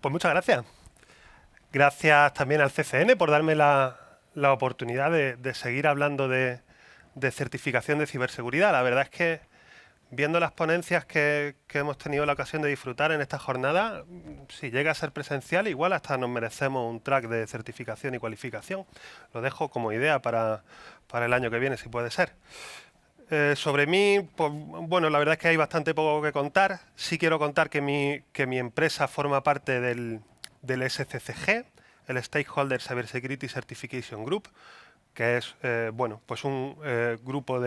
Pues muchas gracias. Gracias también al CCN por darme la oportunidad de seguir hablando de certificación de ciberseguridad. La verdad es que viendo las ponencias que hemos tenido la ocasión de disfrutar en esta jornada, si llega a ser presencial, igual hasta nos merecemos un track de certificación y cualificación. Lo dejo como idea para el año que viene, si puede ser. Sobre mí, pues, bueno, la verdad es que hay bastante poco que contar. Sí quiero contar que mi empresa forma parte del SCCG, el Stakeholder Cybersecurity Certification Group, que es bueno, pues un grupo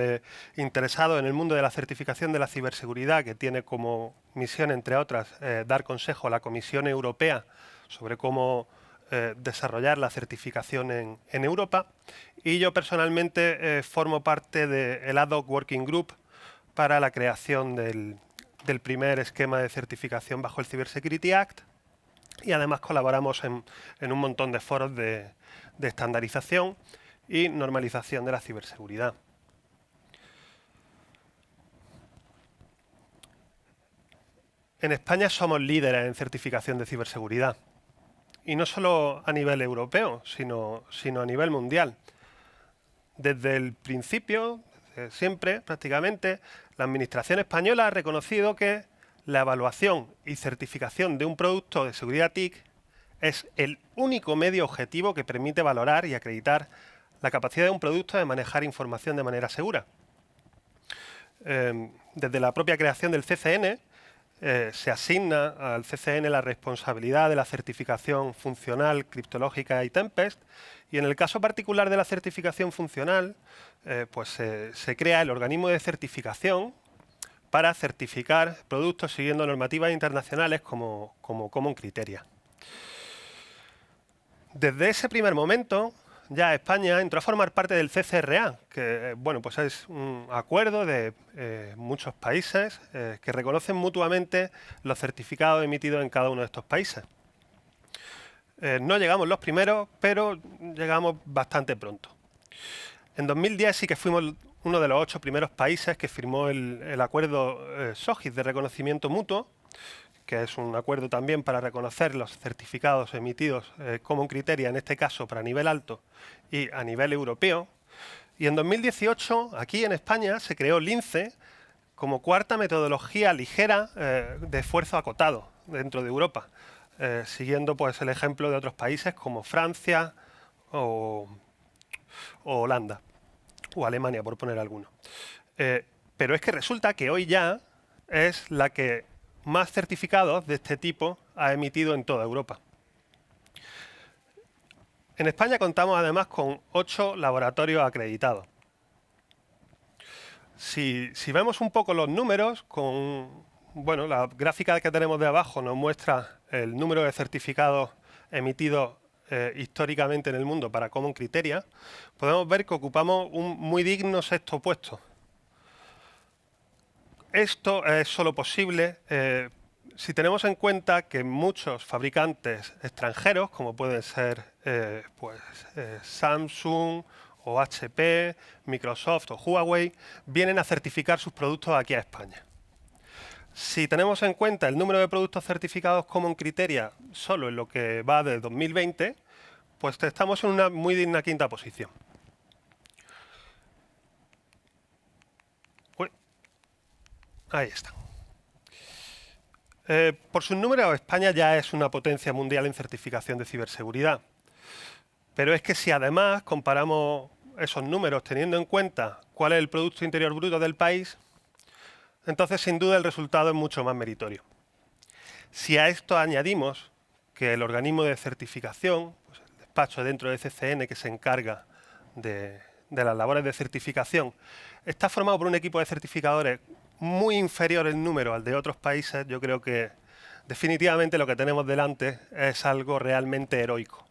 interesado en el mundo de la certificación de la ciberseguridad, que tiene como misión, entre otras, dar consejo a la Comisión Europea sobre cómo desarrollar la certificación en Europa. Y yo personalmente formo parte del Ad Hoc Working Group para la creación del primer esquema de certificación bajo el Cybersecurity Act, y además colaboramos en un montón de foros de estandarización y normalización de la ciberseguridad. En España somos líderes en certificación de ciberseguridad, y no solo a nivel europeo, sino a nivel mundial. Desde el principio, siempre prácticamente, la Administración española ha reconocido que la evaluación y certificación de un producto de seguridad TIC es el único medio objetivo que permite valorar y acreditar la capacidad de un producto de manejar información de manera segura. Desde la propia creación del CCN, se asigna al CCN la responsabilidad de la certificación funcional, criptológica y Tempest, y en el caso particular de la certificación funcional, pues se crea el organismo de certificación para certificar productos siguiendo normativas internacionales como Common Criteria. Desde ese primer momento, ya España entró a formar parte del CCRA, que bueno, pues es un acuerdo de muchos países que reconocen mutuamente los certificados emitidos en cada uno de estos países. No llegamos los primeros, pero llegamos bastante pronto. En 2010 sí que fuimos uno de los 8 primeros países que firmó el acuerdo SOGIS de reconocimiento mutuo, que es un acuerdo también para reconocer los certificados emitidos como un criterio, en este caso para nivel alto y a nivel europeo. Y en 2018, aquí en España, se creó LINCE como cuarta metodología ligera de esfuerzo acotado dentro de Europa, siguiendo pues el ejemplo de otros países como Francia o Holanda o Alemania, por poner alguno. Pero es que resulta que hoy ya es la que más certificados de este tipo ha emitido en toda Europa. En España contamos además con 8 laboratorios acreditados. Si vemos un poco los números, bueno, la gráfica que tenemos de abajo nos muestra el número de certificados emitidos históricamente en el mundo para Common Criteria, podemos ver que ocupamos un muy digno 6º puesto. Esto es solo posible si tenemos en cuenta que muchos fabricantes extranjeros, como pueden ser Samsung o HP, Microsoft o Huawei, vienen a certificar sus productos aquí a España. Si tenemos en cuenta el número de productos certificados Common Criteria solo en lo que va de 2020, pues estamos en una muy digna 5ª posición. Uy, ahí está. Por sus números, España ya es una potencia mundial en certificación de ciberseguridad. Pero es que si además comparamos esos números teniendo en cuenta cuál es el Producto Interior Bruto del país, entonces sin duda el resultado es mucho más meritorio. Si a esto añadimos que el organismo de certificación, pues el despacho dentro de CCN que se encarga de las labores de certificación, está formado por un equipo de certificadores muy inferior en número al de otros países, yo creo que definitivamente lo que tenemos delante es algo realmente heroico.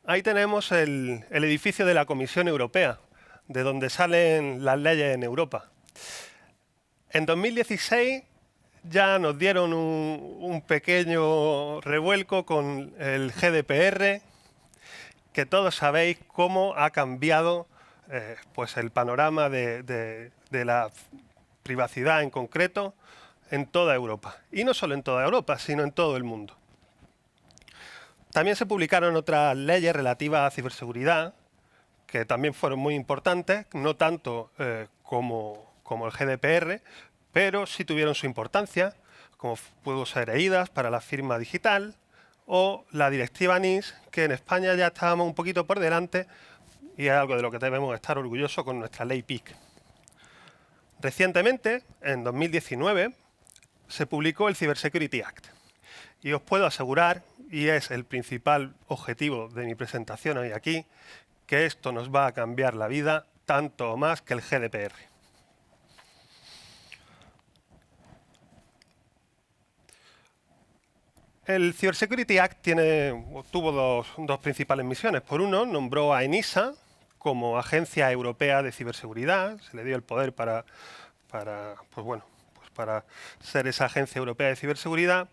Ahí tenemos el edificio de la Comisión Europea, de donde salen las leyes en Europa. En 2016 ya nos dieron un pequeño revuelco con el GDPR, que todos sabéis cómo ha cambiado pues el panorama de la privacidad en concreto en toda Europa. Y no solo en toda Europa, sino en todo el mundo. También se publicaron otras leyes relativas a ciberseguridad, que también fueron muy importantes, no tanto como el GDPR, pero sí tuvieron su importancia, como pudo ser EIDAS para la firma digital, o la directiva NIS, que en España ya estábamos un poquito por delante, y es algo de lo que debemos estar orgullosos con nuestra ley PIC. Recientemente, en 2019, se publicó el Cybersecurity Act. Y os puedo asegurar, y es el principal objetivo de mi presentación hoy aquí, que esto nos va a cambiar la vida tanto o más que el GDPR. El Cybersecurity Act tuvo dos principales misiones. Por uno, nombró a ENISA como Agencia Europea de Ciberseguridad. Se le dio el poder para ser esa Agencia Europea de Ciberseguridad.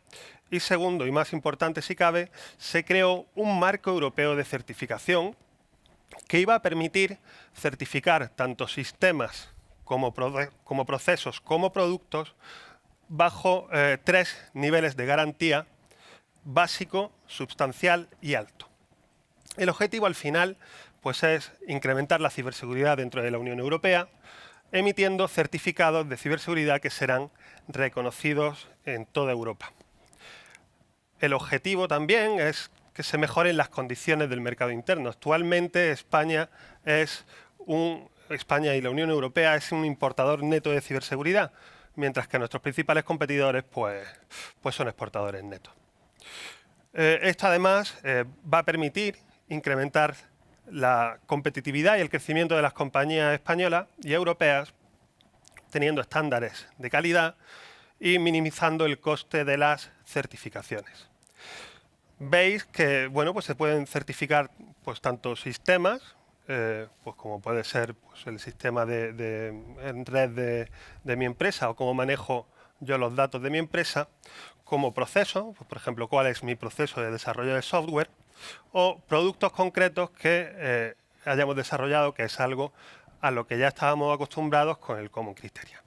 Y segundo, y más importante si cabe, se creó un marco europeo de certificación que iba a permitir certificar tanto sistemas como procesos como productos bajo 3 niveles de garantía: básico, substancial y alto. El objetivo al final pues, es incrementar la ciberseguridad dentro de la Unión Europea, emitiendo certificados de ciberseguridad que serán reconocidos en toda Europa. El objetivo también es que se mejoren las condiciones del mercado interno. Actualmente España y la Unión Europea es un importador neto de ciberseguridad, mientras que nuestros principales competidores pues son exportadores netos. Esto además va a permitir incrementar la competitividad y el crecimiento de las compañías españolas y europeas, teniendo estándares de calidad y minimizando el coste de las certificaciones. Veis que pues se pueden certificar pues, tanto sistemas, pues como puede ser pues, el sistema en red de mi empresa o cómo manejo yo los datos de mi empresa, como proceso, pues, por ejemplo, cuál es mi proceso de desarrollo de software, o productos concretos que hayamos desarrollado, que es algo a lo que ya estábamos acostumbrados con el Common Criteria.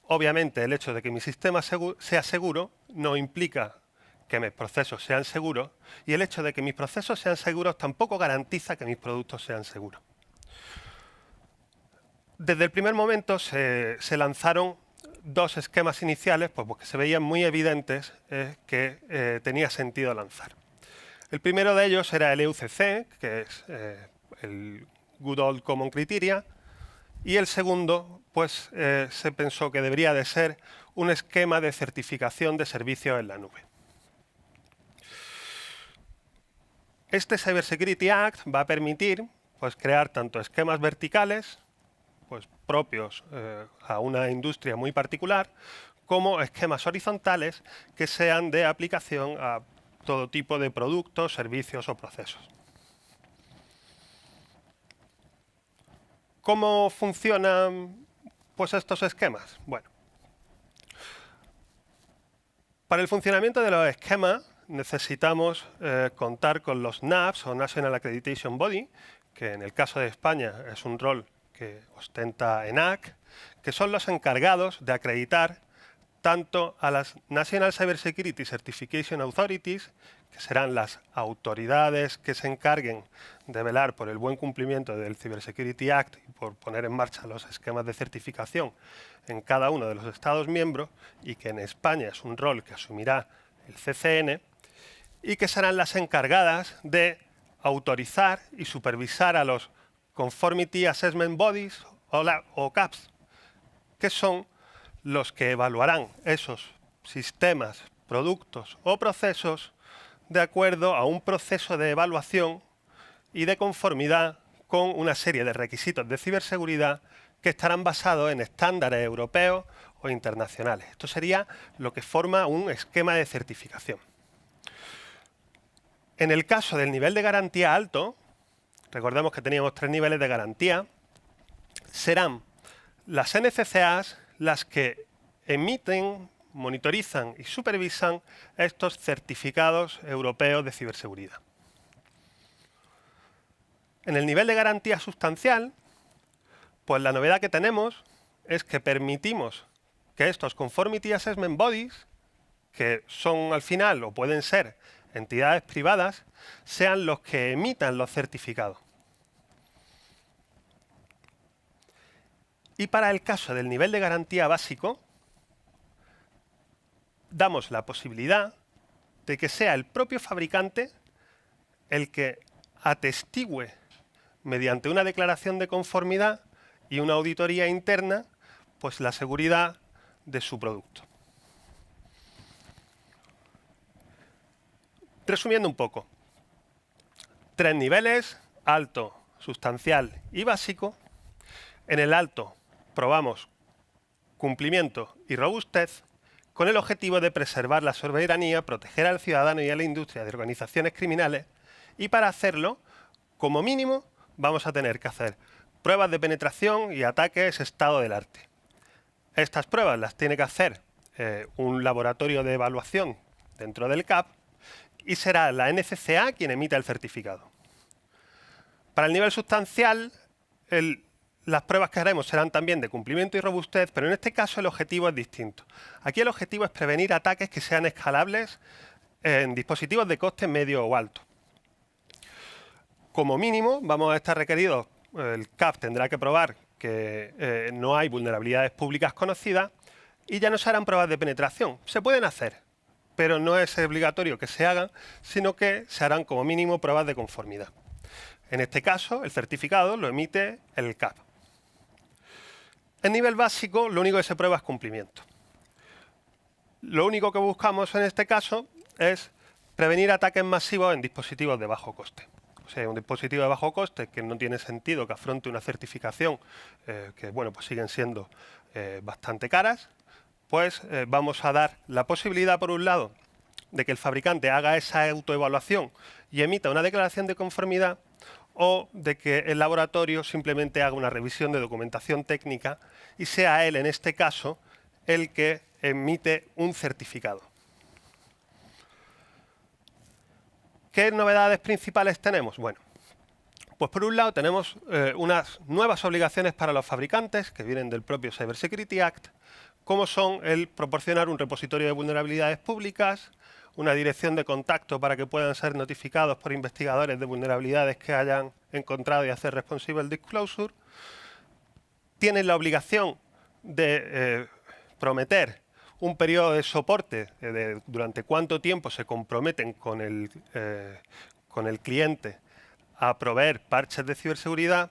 Obviamente, el hecho de que mi sistema sea seguro no implica que mis procesos sean seguros, y el hecho de que mis procesos sean seguros tampoco garantiza que mis productos sean seguros. Desde el primer momento se lanzaron 2 esquemas iniciales porque se veían muy evidentes que tenía sentido lanzar. El primero de ellos era el EUCC, que es el Good Old Common Criteria, y el segundo pues se pensó que debería de ser un esquema de certificación de servicios en la nube. Este Cybersecurity Act va a permitir pues, crear tanto esquemas verticales pues, propios a una industria muy particular, como esquemas horizontales que sean de aplicación a todo tipo de productos, servicios o procesos. ¿Cómo funcionan pues, estos esquemas? Bueno, para el funcionamiento de los esquemas necesitamos contar con los NABs o National Accreditation Body, que en el caso de España es un rol que ostenta ENAC, que son los encargados de acreditar tanto a las National Cybersecurity Certification Authorities, que serán las autoridades que se encarguen de velar por el buen cumplimiento del Cybersecurity Act y por poner en marcha los esquemas de certificación en cada uno de los Estados miembros, y que en España es un rol que asumirá el CCN, y que serán las encargadas de autorizar y supervisar a los Conformity Assessment Bodies o CAPS, que son los que evaluarán esos sistemas, productos o procesos de acuerdo a un proceso de evaluación y de conformidad con una serie de requisitos de ciberseguridad que estarán basados en estándares europeos o internacionales. Esto sería lo que forma un esquema de certificación. En el caso del nivel de garantía alto, recordemos que teníamos 3 niveles de garantía, serán las NCCAs las que emiten, monitorizan y supervisan estos certificados europeos de ciberseguridad. En el nivel de garantía sustancial, pues la novedad que tenemos es que permitimos que estos Conformity Assessment Bodies, que son al final o pueden ser entidades privadas, sean los que emitan los certificados. Y para el caso del nivel de garantía básico, damos la posibilidad de que sea el propio fabricante el que atestigüe mediante una declaración de conformidad y una auditoría interna, pues la seguridad de su producto. Resumiendo un poco, 3 niveles, alto, sustancial y básico. En el alto probamos cumplimiento y robustez con el objetivo de preservar la soberanía, proteger al ciudadano y a la industria de organizaciones criminales, y para hacerlo, como mínimo, vamos a tener que hacer pruebas de penetración y ataques estado del arte. Estas pruebas las tiene que hacer un laboratorio de evaluación dentro del CAP y será la NCCA quien emita el certificado. Para el nivel sustancial, las pruebas que haremos serán también de cumplimiento y robustez, pero en este caso el objetivo es distinto. Aquí el objetivo es prevenir ataques que sean escalables en dispositivos de coste medio o alto. Como mínimo, vamos a estar requeridos, el CAP tendrá que probar que no hay vulnerabilidades públicas conocidas y ya no se harán pruebas de penetración. Se pueden hacer, pero no es obligatorio que se hagan, sino que se harán como mínimo pruebas de conformidad. En este caso, el certificado lo emite el CAP. En nivel básico, lo único que se prueba es cumplimiento. Lo único que buscamos en este caso es prevenir ataques masivos en dispositivos de bajo coste. O sea, un dispositivo de bajo coste que no tiene sentido que afronte una certificación que, bueno, pues siguen siendo bastante caras, pues vamos a dar la posibilidad, por un lado, de que el fabricante haga esa autoevaluación y emita una declaración de conformidad, o de que el laboratorio simplemente haga una revisión de documentación técnica y sea él, en este caso, el que emite un certificado. ¿Qué novedades principales tenemos? Bueno, pues por un lado tenemos unas nuevas obligaciones para los fabricantes que vienen del propio Cybersecurity Act, como son el proporcionar un repositorio de vulnerabilidades públicas, una dirección de contacto para que puedan ser notificados por investigadores de vulnerabilidades que hayan encontrado y hacer responsible disclosure. Tienen la obligación de prometer un periodo de soporte de durante cuánto tiempo se comprometen con el cliente a proveer parches de ciberseguridad,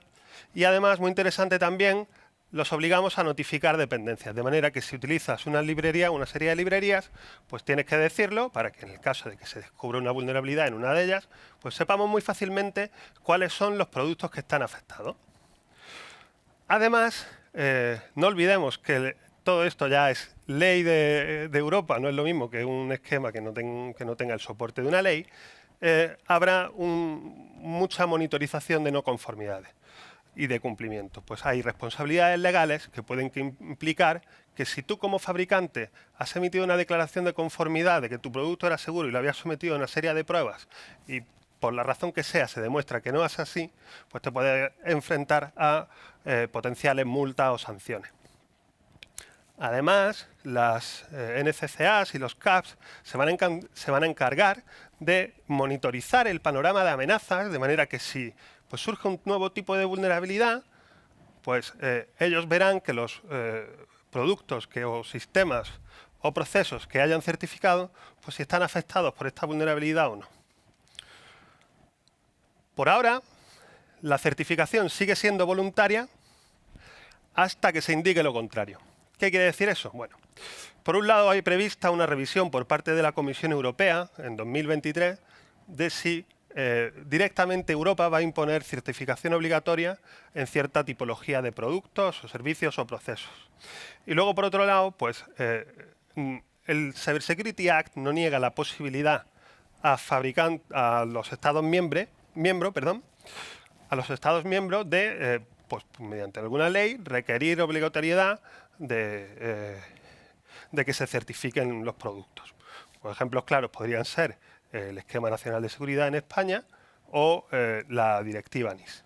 y además, muy interesante también, los obligamos a notificar dependencias, de manera que si utilizas una librería, una serie de librerías, pues tienes que decirlo para que en el caso de que se descubra una vulnerabilidad en una de ellas, pues sepamos muy fácilmente cuáles son los productos que están afectados. Además, no olvidemos que todo esto ya es ley de Europa, no es lo mismo que un esquema que no tenga el soporte de una ley. Habrá mucha monitorización de no conformidades y de cumplimiento. Pues hay responsabilidades legales que pueden implicar que si tú como fabricante has emitido una declaración de conformidad de que tu producto era seguro y lo habías sometido a una serie de pruebas y por la razón que sea se demuestra que no es así, pues te puedes enfrentar a potenciales multas o sanciones. Además, las NCCAs y los CAPs se van a encargar de monitorizar el panorama de amenazas, de manera que si pues surge un nuevo tipo de vulnerabilidad, pues ellos verán que los productos o sistemas o procesos que hayan certificado, pues si están afectados por esta vulnerabilidad o no. Por ahora, la certificación sigue siendo voluntaria hasta que se indique lo contrario. ¿Qué quiere decir eso? Bueno, por un lado hay prevista una revisión por parte de la Comisión Europea en 2023 de si directamente Europa va a imponer certificación obligatoria en cierta tipología de productos o servicios o procesos. Y luego, por otro lado, pues el Cybersecurity Act no niega la posibilidad a los Estados miembros de, pues, mediante alguna ley, requerir obligatoriedad de que se certifiquen los productos. Por ejemplos claros podrían ser el Esquema Nacional de Seguridad en España o la Directiva NIS.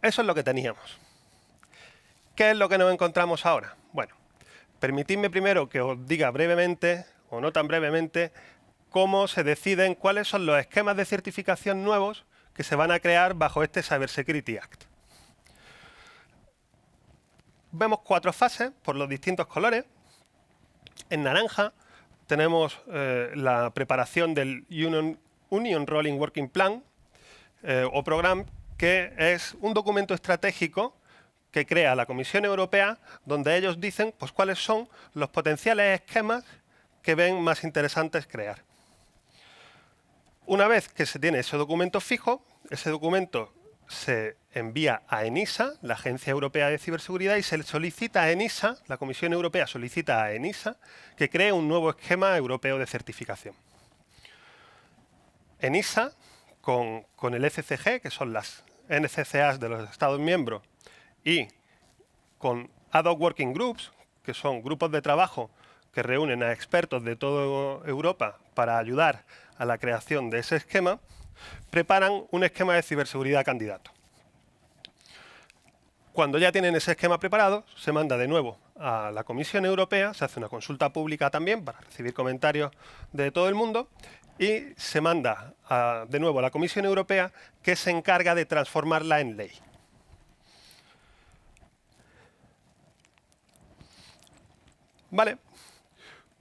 Eso es lo que teníamos. ¿Qué es lo que nos encontramos ahora? Bueno, permitidme primero que os diga brevemente, o no tan brevemente, cómo se deciden cuáles son los esquemas de certificación nuevos que se van a crear bajo este Cybersecurity Act. Vemos 4 fases por los distintos colores. En naranja tenemos la preparación del Union Rolling Working Plan o Program, que es un documento estratégico que crea la Comisión Europea, donde ellos dicen pues, cuáles son los potenciales esquemas que ven más interesantes crear. Una vez que se tiene ese documento fijo, ese documento se envía a ENISA, la Agencia Europea de Ciberseguridad, y se le solicita a ENISA, la Comisión Europea solicita a ENISA, que cree un nuevo esquema europeo de certificación. ENISA, con el ECCG, que son las NCCAs de los Estados miembros, y con ad hoc working groups, que son grupos de trabajo que reúnen a expertos de toda Europa para ayudar a la creación de ese esquema, preparan un esquema de ciberseguridad candidato. Cuando ya tienen ese esquema preparado, se manda de nuevo a la Comisión Europea, se hace una consulta pública también para recibir comentarios de todo el mundo y se manda de nuevo a la Comisión Europea, que se encarga de transformarla en ley. Vale,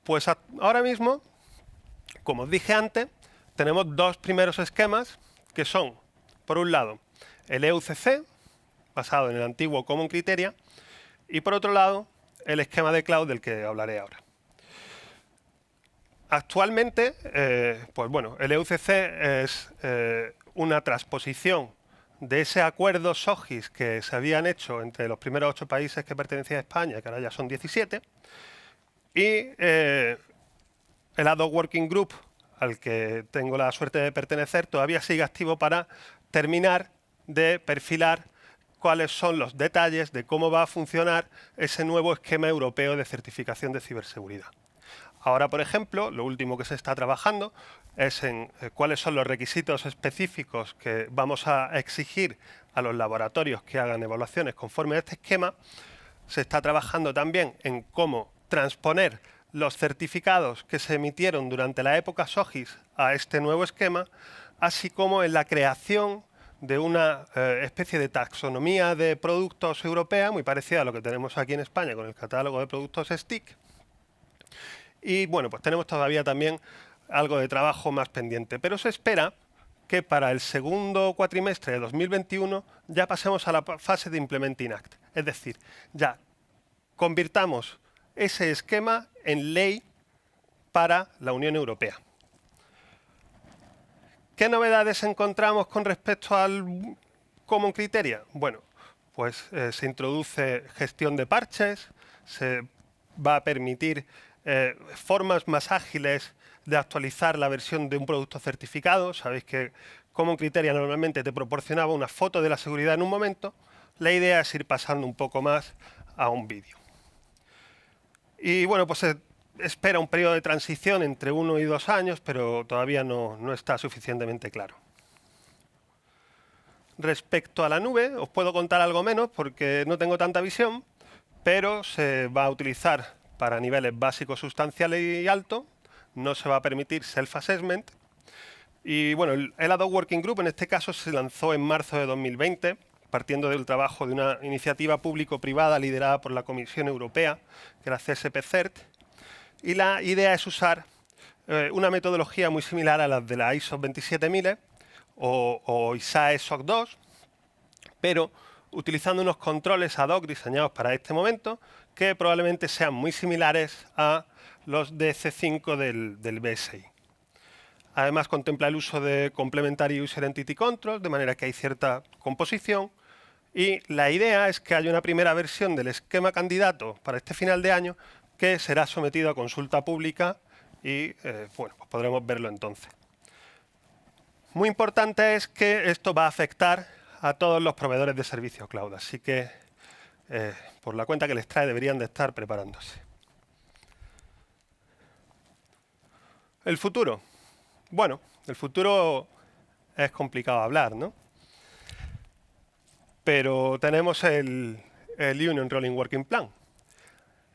pues ahora mismo, como os dije antes, tenemos 2 primeros esquemas que son, por un lado, el EUCC, basado en el antiguo Common Criteria, y por otro lado, el esquema de cloud del que hablaré ahora. Actualmente, pues bueno, el EUCC es una transposición de ese acuerdo SOGIS que se habían hecho entre los primeros 8 países que pertenecían a España, que ahora ya son 17, y el ad hoc working group al que tengo la suerte de pertenecer todavía sigue activo para terminar de perfilar cuáles son los detalles de cómo va a funcionar ese nuevo esquema europeo de certificación de ciberseguridad. Ahora, por ejemplo, lo último que se está trabajando es en cuáles son los requisitos específicos que vamos a exigir a los laboratorios que hagan evaluaciones conforme a este esquema. Se está trabajando también en cómo transponer los certificados que se emitieron durante la época SOGIS a este nuevo esquema, así como en la creación de una especie de taxonomía de productos europea, muy parecida a lo que tenemos aquí en España con el catálogo de productos STIC. Y bueno, pues tenemos todavía también algo de trabajo más pendiente, pero se espera que para el segundo cuatrimestre de 2021 ya pasemos a la fase de Implementing Act. Es decir, ya convirtamos ese esquema en ley para la Unión Europea. ¿Qué novedades encontramos con respecto al Common Criteria? Bueno, pues se introduce gestión de parches, se va a permitir formas más ágiles de actualizar la versión de un producto certificado. Sabéis que Common Criteria normalmente te proporcionaba una foto de la seguridad en un momento. La idea es ir pasando un poco más a un vídeo. Y bueno, pues se espera un periodo de transición entre 1 y 2 años, pero todavía no está suficientemente claro. Respecto a la nube, os puedo contar algo menos porque no tengo tanta visión, pero se va a utilizar para niveles básicos, sustanciales y altos. No se va a permitir self-assessment. Y bueno, el ad hoc working group en este caso se lanzó en marzo de 2020, partiendo del trabajo de una iniciativa público-privada liderada por la Comisión Europea, que era CSP-CERT, y la idea es usar una metodología muy similar a la de la ISO 27000 o ISAE SOC 2, pero utilizando unos controles ad hoc diseñados para este momento, que probablemente sean muy similares a los de C5 del BSI. Además, contempla el uso de Complementary User Entity Controls, de manera que hay cierta composición. Y la idea es que haya una primera versión del esquema candidato para este final de año que será sometido a consulta pública y bueno, pues podremos verlo entonces. Muy importante es que esto va a afectar a todos los proveedores de servicios cloud, así que por la cuenta que les trae deberían de estar preparándose. El futuro. Bueno, el futuro es complicado hablar, ¿no? Pero tenemos el el Union Rolling Working Plan.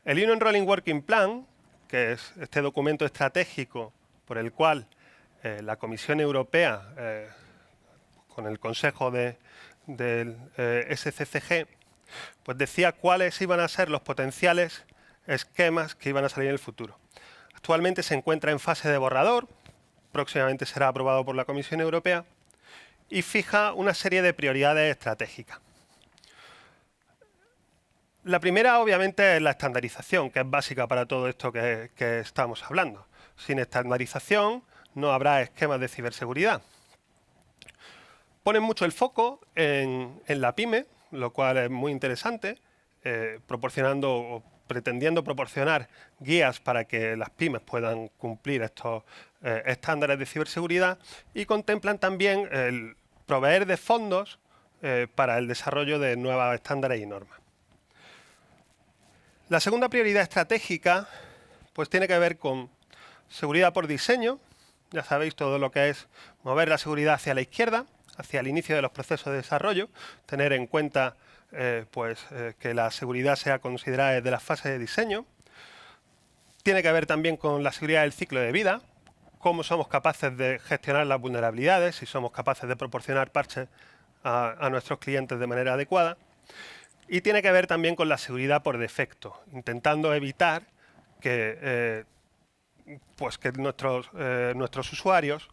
El Union Rolling Working Plan, que es este documento estratégico por el cual la Comisión Europea, con el consejo del SCCG, pues decía cuáles iban a ser los potenciales esquemas que iban a salir en el futuro. Actualmente se encuentra en fase de borrador, próximamente será aprobado por la Comisión Europea, y fija una serie de prioridades estratégicas. La primera, obviamente, es la estandarización, que es básica para todo esto que estamos hablando. Sin estandarización no habrá esquemas de ciberseguridad. Ponen mucho el foco en la pyme, lo cual es muy interesante, proporcionando o pretendiendo proporcionar guías para que las pymes puedan cumplir estos estándares de ciberseguridad, y contemplan también el proveer de fondos para el desarrollo de nuevos estándares y normas. La segunda prioridad estratégica pues tiene que ver con seguridad por diseño. Ya sabéis todo lo que es mover la seguridad hacia la izquierda, hacia el inicio de los procesos de desarrollo, tener en cuenta que la seguridad sea considerada desde la fase de diseño. Tiene que ver también con la seguridad del ciclo de vida, cómo somos capaces de gestionar las vulnerabilidades, si somos capaces de proporcionar parches a nuestros clientes de manera adecuada. Y tiene que ver también con la seguridad por defecto, intentando evitar que nuestros usuarios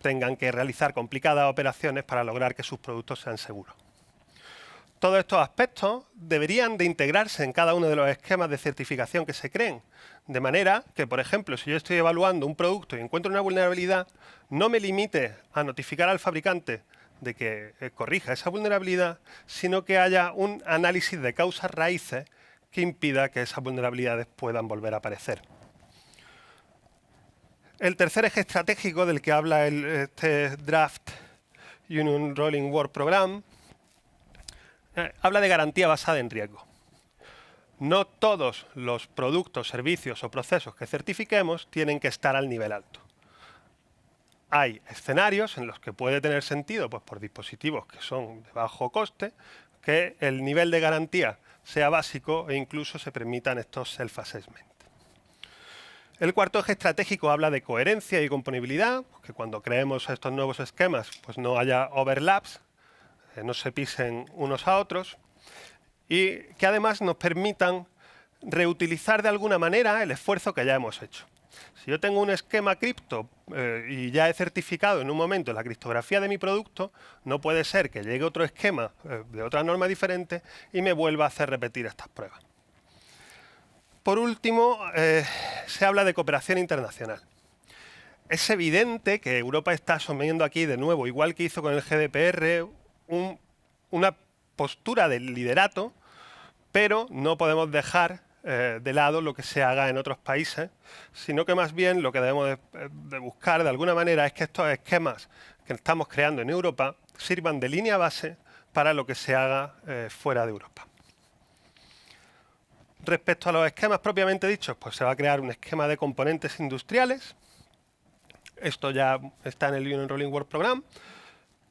tengan que realizar complicadas operaciones para lograr que sus productos sean seguros. Todos estos aspectos deberían de integrarse en cada uno de los esquemas de certificación que se creen, de manera que, por ejemplo, si yo estoy evaluando un producto y encuentro una vulnerabilidad, no me limite a notificar al fabricante de que corrija esa vulnerabilidad, sino que haya un análisis de causas raíces que impida que esas vulnerabilidades puedan volver a aparecer. El tercer eje estratégico del que habla este Draft Union Rolling Work Program habla de garantía basada en riesgo. No todos los productos, servicios o procesos que certifiquemos tienen que estar al nivel alto. Hay escenarios en los que puede tener sentido, pues por dispositivos que son de bajo coste, que el nivel de garantía sea básico e incluso se permitan estos self-assessment. El cuarto eje estratégico habla de coherencia y componibilidad, que cuando creemos estos nuevos esquemas pues no haya overlaps, no se pisen unos a otros, y que además nos permitan reutilizar de alguna manera el esfuerzo que ya hemos hecho. Si yo tengo un esquema cripto y ya he certificado en un momento la criptografía de mi producto, no puede ser que llegue otro esquema de otra norma diferente y me vuelva a hacer repetir estas pruebas. Por último, se habla de cooperación internacional. Es evidente que Europa está asumiendo aquí de nuevo, igual que hizo con el GDPR, una postura de liderato, pero no podemos dejar de lado lo que se haga en otros países, sino que más bien lo que debemos de buscar de alguna manera es que estos esquemas que estamos creando en Europa sirvan de línea base para lo que se haga fuera de Europa. Respecto a los esquemas propiamente dichos, pues se va a crear un esquema de componentes industriales. Esto ya está en el Union Rolling Work Program,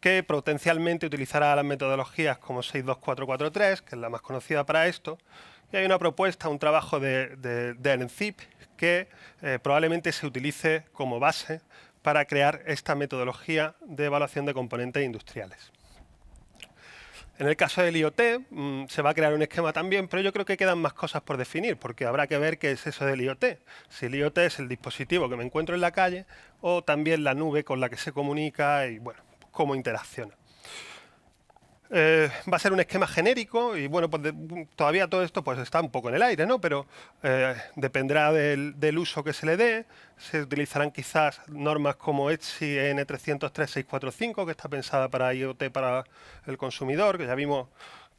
que potencialmente utilizará las metodologías como 62443, que es la más conocida para esto, y hay una propuesta, un trabajo de ENCIP que probablemente se utilice como base para crear esta metodología de evaluación de componentes industriales. En el caso del IoT se va a crear un esquema también, pero yo creo que quedan más cosas por definir, porque habrá que ver qué es eso del IoT. Si el IoT es el dispositivo que me encuentro en la calle o también la nube con la que se comunica y, bueno, cómo interacciona. Va a ser un esquema genérico y bueno, pues todavía todo esto pues está un poco en el aire, ¿no? Pero dependerá del uso que se le dé. Se utilizarán quizás normas como ETSI EN303645, que está pensada para IoT para el consumidor, que ya vimos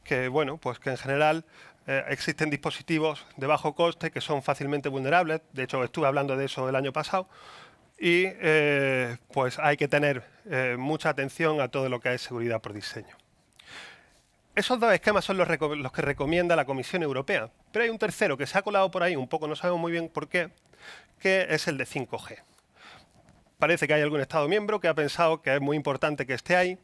que bueno, pues que en general existen dispositivos de bajo coste que son fácilmente vulnerables. De hecho, estuve hablando de eso el año pasado. Y pues hay que tener mucha atención a todo lo que es seguridad por diseño. Esos dos esquemas son los que recomienda la Comisión Europea, pero hay un tercero que se ha colado por ahí un poco, no sabemos muy bien por qué, que es el de 5G. Parece que hay algún Estado miembro que ha pensado que es muy importante que esté ahí.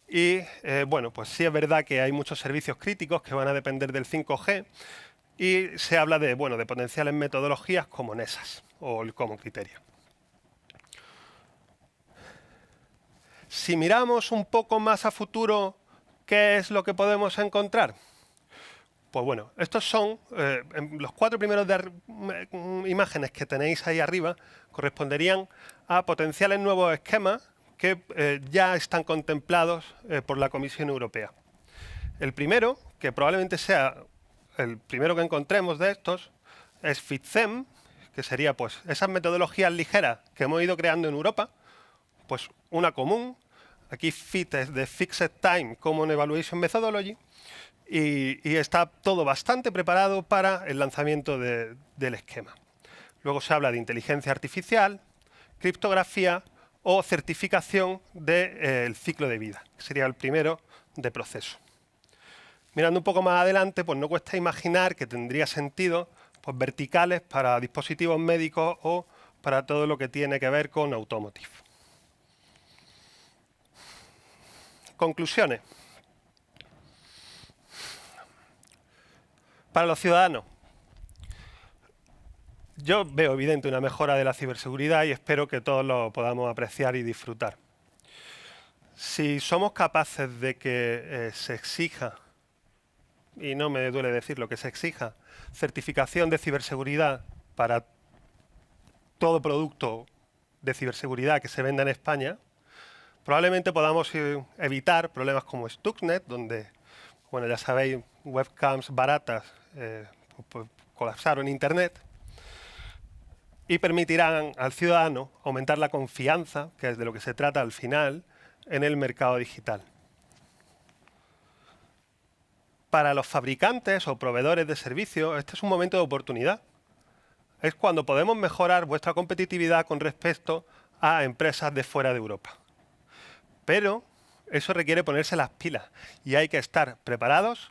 Y bueno, pues sí es verdad que hay muchos servicios críticos que van a depender del 5G y se habla de, bueno, de potenciales metodologías como NESAS o el Common Criteria. Si miramos un poco más a futuro, ¿qué es lo que podemos encontrar? Pues bueno, estos son los 4 primeros imágenes que tenéis ahí arriba corresponderían a potenciales nuevos esquemas que ya están contemplados por la Comisión Europea. El primero, que probablemente sea el primero que encontremos de estos, es FITCEM, que sería pues esas metodologías ligeras que hemos ido creando en Europa, pues una común. Aquí FIT es de Fixed Time Common Evaluation Methodology, y está todo bastante preparado para el lanzamiento del esquema. Luego se habla de inteligencia artificial, criptografía o certificación del ciclo de vida, que sería el primero de proceso. Mirando un poco más adelante, pues no cuesta imaginar que tendría sentido pues, verticales para dispositivos médicos o para todo lo que tiene que ver con automotive. Conclusiones. Para los ciudadanos, yo veo evidente una mejora de la ciberseguridad y espero que todos lo podamos apreciar y disfrutar. Si somos capaces de que se exija, y no me duele decirlo, que se exija certificación de ciberseguridad para todo producto de ciberseguridad que se venda en España, probablemente podamos evitar problemas como Stuxnet, donde, bueno, ya sabéis, webcams baratas pues, colapsaron Internet, y permitirán al ciudadano aumentar la confianza, que es de lo que se trata al final, en el mercado digital. Para los fabricantes o proveedores de servicios, este es un momento de oportunidad. Es cuando podemos mejorar vuestra competitividad con respecto a empresas de fuera de Europa. Pero eso requiere ponerse las pilas y hay que estar preparados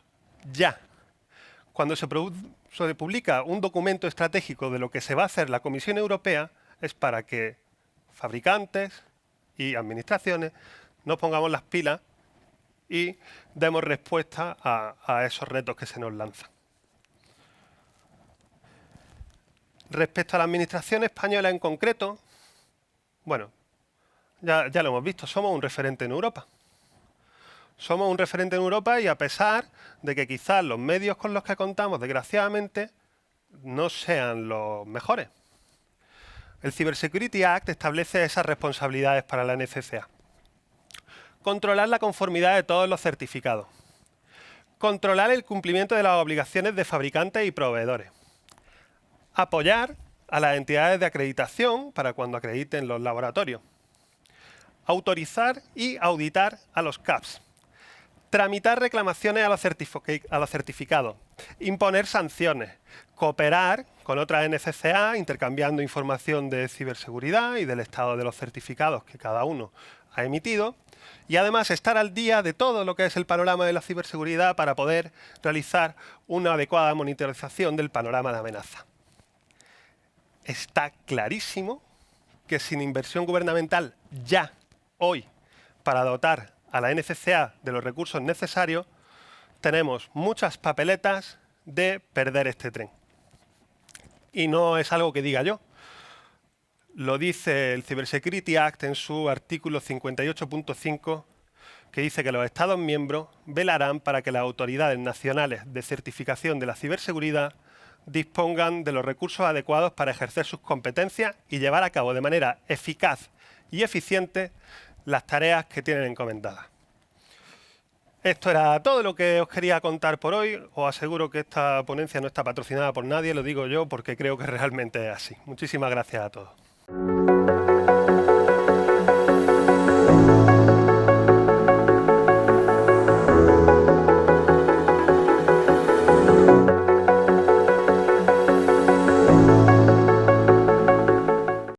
ya. Cuando se publica un documento estratégico de lo que se va a hacer la Comisión Europea, es para que fabricantes y administraciones nos pongamos las pilas y demos respuesta a esos retos que se nos lanzan. Respecto a la administración española en concreto, bueno, ya lo hemos visto, somos un referente en Europa. Somos un referente en Europa y a pesar de que quizás los medios con los que contamos, desgraciadamente, no sean los mejores. El Cybersecurity Act establece esas responsabilidades para la NCCA. Controlar la conformidad de todos los certificados. Controlar el cumplimiento de las obligaciones de fabricantes y proveedores. Apoyar a las entidades de acreditación para cuando acrediten los laboratorios. Autorizar y auditar a los CAPs. Tramitar reclamaciones a los certificados. Imponer sanciones. Cooperar con otras NCCA intercambiando información de ciberseguridad y del estado de los certificados que cada uno ha emitido. Y además estar al día de todo lo que es el panorama de la ciberseguridad para poder realizar una adecuada monitorización del panorama de amenaza. Está clarísimo que sin inversión gubernamental ya, hoy, para dotar a la NCCA de los recursos necesarios, tenemos muchas papeletas de perder este tren. Y no es algo que diga yo. Lo dice el Cybersecurity Act en su artículo 58.5, que dice que los Estados miembros velarán para que las autoridades nacionales de certificación de la ciberseguridad dispongan de los recursos adecuados para ejercer sus competencias y llevar a cabo de manera eficaz y eficiente las tareas que tienen encomendadas. Esto era todo lo que os quería contar por hoy. Os aseguro que esta ponencia no está patrocinada por nadie, lo digo yo porque creo que realmente es así. Muchísimas gracias a todos.